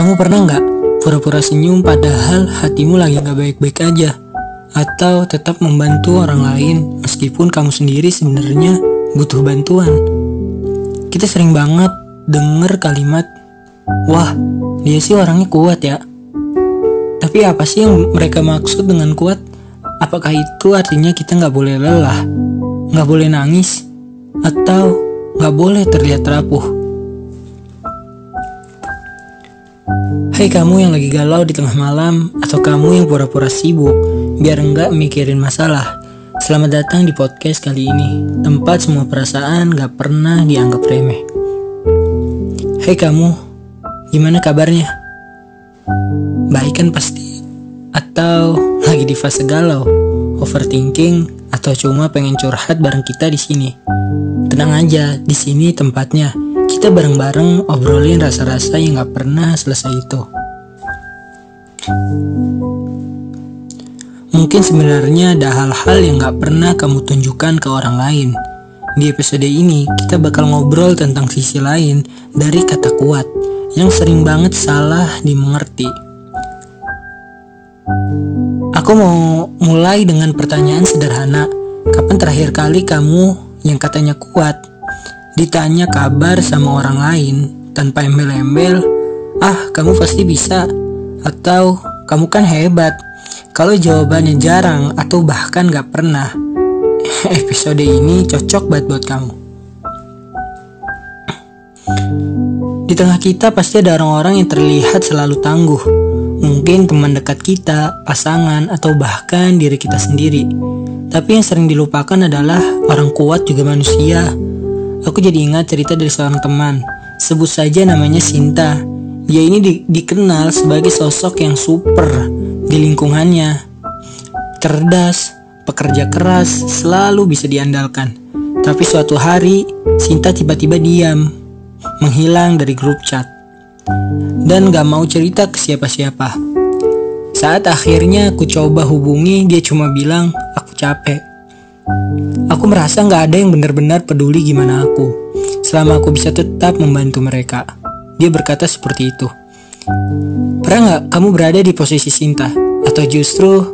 Kamu pernah nggak pura-pura senyum padahal hatimu lagi nggak baik-baik aja? Atau tetap membantu orang lain meskipun kamu sendiri sebenarnya butuh bantuan? Kita sering banget denger kalimat, wah dia sih orangnya kuat ya. Tapi apa sih yang mereka maksud dengan kuat? Apakah itu artinya kita nggak boleh lelah, nggak boleh nangis, atau nggak boleh terlihat rapuh? Hai kamu yang lagi galau di tengah malam, atau kamu yang pura-pura sibuk biar enggak mikirin masalah. Selamat datang di podcast kali ini, tempat semua perasaan gak pernah dianggap remeh. Hai kamu, gimana kabarnya? Baik kan pasti? Atau lagi di fase galau, overthinking, atau cuma pengen curhat bareng kita di sini? Tenang aja, di sini tempatnya. Kita bareng-bareng obrolin rasa-rasa yang gak pernah selesai itu. Mungkin sebenarnya ada hal-hal yang gak pernah kamu tunjukkan ke orang lain. Di episode ini, kita bakal ngobrol tentang sisi lain dari kata kuat yang sering banget salah dimengerti. Aku mau mulai dengan pertanyaan sederhana. Kapan terakhir kali kamu yang katanya kuat ditanya kabar sama orang lain tanpa embel-embel, kamu pasti bisa, atau kamu kan hebat? Kalau jawabannya jarang atau bahkan gak pernah, episode ini cocok banget buat kamu. Di tengah kita pasti ada orang-orang yang terlihat selalu tangguh. Mungkin teman dekat kita, pasangan, atau bahkan diri kita sendiri. Tapi yang sering dilupakan adalah orang kuat juga manusia. Aku jadi ingat cerita dari seorang teman. Sebut saja namanya Sinta. Dia ini dikenal sebagai sosok yang super di lingkungannya. Cerdas, pekerja keras, selalu bisa diandalkan. Tapi suatu hari, Sinta tiba-tiba diam, menghilang dari grup chat, dan gak mau cerita ke siapa-siapa. Saat akhirnya aku coba hubungi, dia cuma bilang, aku capek. Aku merasa gak ada yang benar-benar peduli gimana aku, selama aku bisa tetap membantu mereka. Dia berkata seperti itu. Pernah gak kamu berada di posisi Sinta? Atau justru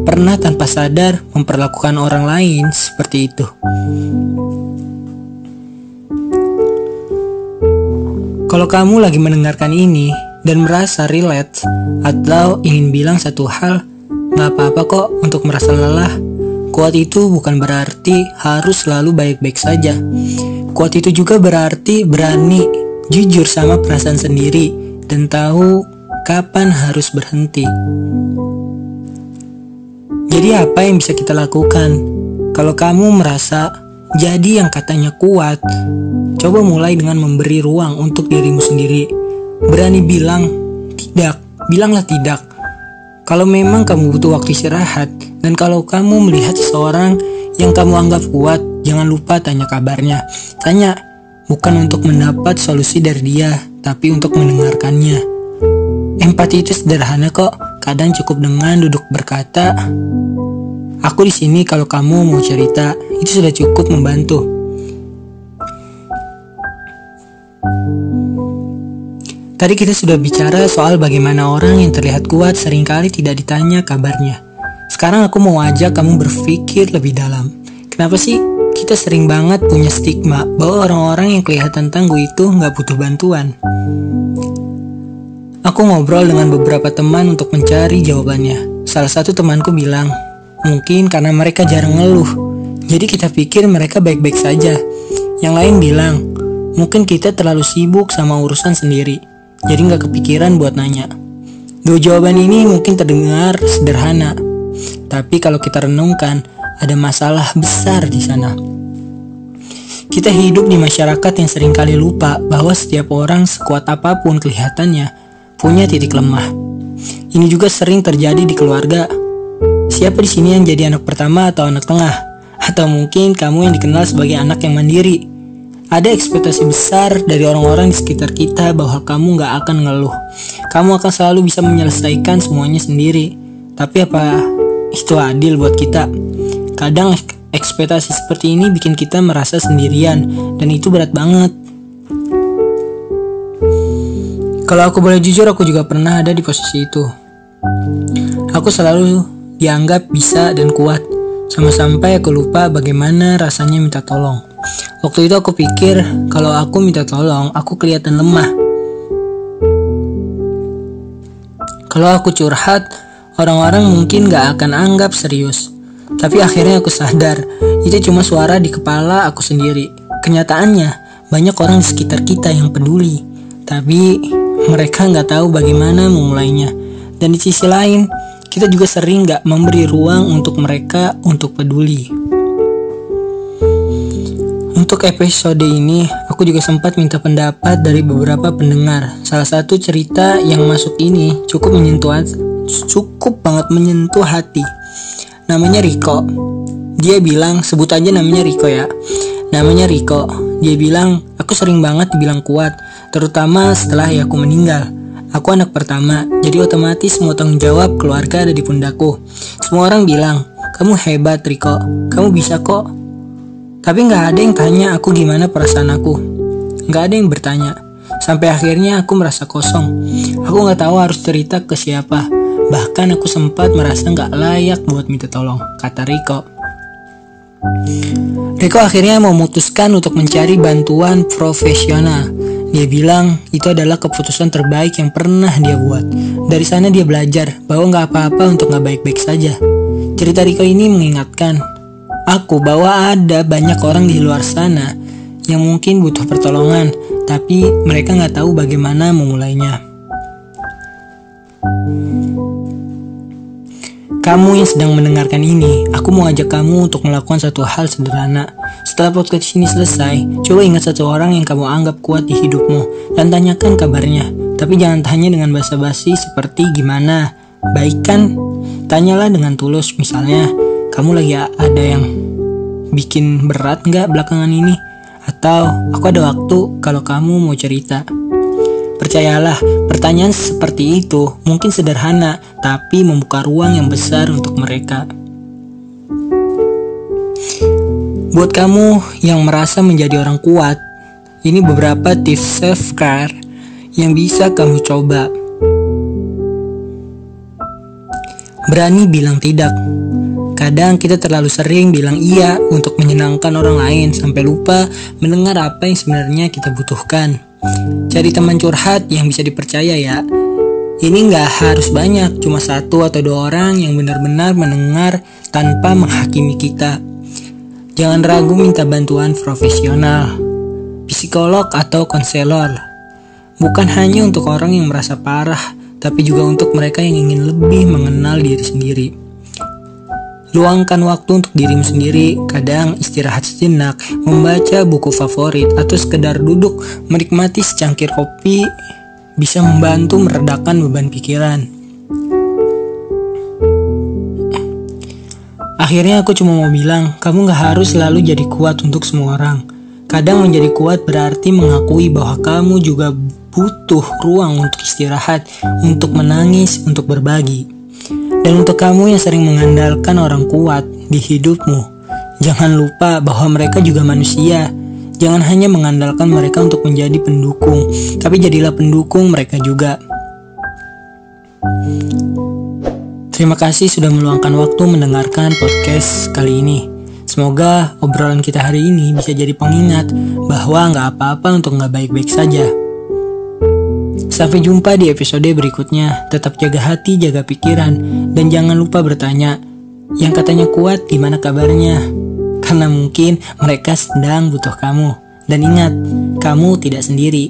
pernah tanpa sadar memperlakukan orang lain seperti itu? Kalau kamu lagi mendengarkan ini dan merasa relate atau ingin bilang satu hal, gak apa-apa kok untuk merasa lelah. Kuat itu bukan berarti harus selalu baik-baik saja. Kuat itu juga berarti berani, jujur sama perasaan sendiri, dan tahu kapan harus berhenti. Jadi apa yang bisa kita lakukan? Kalau kamu merasa jadi yang katanya kuat, coba mulai dengan memberi ruang untuk dirimu sendiri. Berani bilang tidak, bilanglah tidak. Kalau memang kamu butuh waktu istirahat, dan kalau kamu melihat seseorang yang kamu anggap kuat, jangan lupa tanya kabarnya. Tanya, bukan untuk mendapat solusi dari dia, tapi untuk mendengarkannya. Empati itu sederhana kok. Kadang cukup dengan duduk berkata, aku di sini kalau kamu mau cerita. Itu sudah cukup membantu. Tadi kita sudah bicara soal bagaimana orang yang terlihat kuat seringkali tidak ditanya kabarnya. Sekarang aku mau ajak kamu berpikir lebih dalam. Kenapa sih kita sering banget punya stigma bahwa orang-orang yang kelihatan tangguh itu gak butuh bantuan? Aku ngobrol dengan beberapa teman untuk mencari jawabannya. Salah satu temanku bilang, mungkin karena mereka jarang ngeluh, jadi kita pikir mereka baik-baik saja. Yang lain bilang, mungkin kita terlalu sibuk sama urusan sendiri, jadi gak kepikiran buat nanya. Dua jawaban ini mungkin terdengar sederhana, tapi kalau kita renungkan, ada masalah besar di sana. Kita hidup di masyarakat yang seringkali lupa bahwa setiap orang sekuat apapun kelihatannya punya titik lemah. Ini juga sering terjadi di keluarga. Siapa di sini yang jadi anak pertama atau anak tengah? Atau mungkin kamu yang dikenal sebagai anak yang mandiri? Ada ekspektasi besar dari orang-orang di sekitar kita bahwa kamu gak akan ngeluh. Kamu akan selalu bisa menyelesaikan semuanya sendiri. Tapi apa itu adil buat kita? Kadang ekspektasi seperti ini bikin kita merasa sendirian, dan itu berat banget. Kalau aku boleh jujur, aku juga pernah ada di posisi itu. Aku selalu dianggap bisa dan kuat, sampai aku lupa bagaimana rasanya minta tolong. Waktu itu aku pikir kalau aku minta tolong, aku kelihatan lemah. Kalau aku curhat, orang-orang mungkin gak akan anggap serius. Tapi akhirnya aku sadar, itu cuma suara di kepala aku sendiri. Kenyataannya, banyak orang di sekitar kita yang peduli, tapi mereka gak tahu bagaimana memulainya. Dan di sisi lain, kita juga sering gak memberi ruang untuk mereka untuk peduli. Untuk episode ini, aku juga sempat minta pendapat dari beberapa pendengar. Salah satu cerita yang masuk ini cukup banget menyentuh hati. Namanya Riko. Dia bilang, sebut aja namanya Riko ya. Namanya Riko. Dia bilang, aku sering banget dibilang kuat, terutama setelah ayahku meninggal. Aku anak pertama, jadi otomatis semua tanggung jawab keluarga ada di pundakku. Semua orang bilang, kamu hebat Riko, kamu bisa kok. Tapi gak ada yang tanya aku gimana perasaan aku. Gak ada yang bertanya. Sampai akhirnya aku merasa kosong. Aku gak tahu harus cerita ke siapa. Bahkan aku sempat merasa gak layak buat minta tolong, kata Riko. Riko akhirnya memutuskan untuk mencari bantuan profesional. Dia bilang itu adalah keputusan terbaik yang pernah dia buat. Dari sana dia belajar bahwa gak apa-apa untuk gak baik-baik saja. Cerita Riko ini mengingatkan aku bahwa ada banyak orang di luar sana yang mungkin butuh pertolongan, tapi mereka gak tahu bagaimana memulainya. Kamu yang sedang mendengarkan ini, aku mau ajak kamu untuk melakukan satu hal sederhana. Setelah podcast ini selesai, coba ingat satu orang yang kamu anggap kuat di hidupmu dan tanyakan kabarnya. Tapi jangan tanya dengan basa-basi seperti gimana, baik kan? Tanyalah dengan tulus, misalnya, kamu lagi ada yang bikin berat gak belakangan ini? Atau aku ada waktu kalau kamu mau cerita. Percayalah, pertanyaan seperti itu mungkin sederhana, tapi membuka ruang yang besar untuk mereka. Buat kamu yang merasa menjadi orang kuat, ini beberapa tips self-care yang bisa kamu coba. Berani bilang tidak. Kadang kita terlalu sering bilang iya untuk menyenangkan orang lain sampai lupa mendengar apa yang sebenarnya kita butuhkan. Cari teman curhat yang bisa dipercaya ya. Ini gak harus banyak, cuma 1 atau 2 orang yang benar-benar mendengar tanpa menghakimi kita. Jangan ragu minta bantuan profesional, psikolog atau konselor. Bukan hanya untuk orang yang merasa parah, tapi juga untuk mereka yang ingin lebih mengenal diri sendiri. Luangkan waktu untuk dirimu sendiri, kadang istirahat sejenak, membaca buku favorit, atau sekedar duduk menikmati secangkir kopi bisa membantu meredakan beban pikiran. Akhirnya aku cuma mau bilang, kamu gak harus selalu jadi kuat untuk semua orang. Kadang menjadi kuat berarti mengakui bahwa kamu juga butuh ruang untuk istirahat, untuk menangis, untuk berbagi. Dan untuk kamu yang sering mengandalkan orang kuat di hidupmu, jangan lupa bahwa mereka juga manusia. Jangan hanya mengandalkan mereka untuk menjadi pendukung, tapi jadilah pendukung mereka juga. Terima kasih sudah meluangkan waktu mendengarkan podcast kali ini. Semoga obrolan kita hari ini bisa jadi pengingat bahwa gak apa-apa untuk gak baik-baik saja. Sampai jumpa di episode berikutnya. Tetap jaga hati, jaga pikiran, dan jangan lupa bertanya, yang katanya kuat gimana kabarnya? Karena mungkin mereka sedang butuh kamu. Dan ingat, kamu tidak sendiri.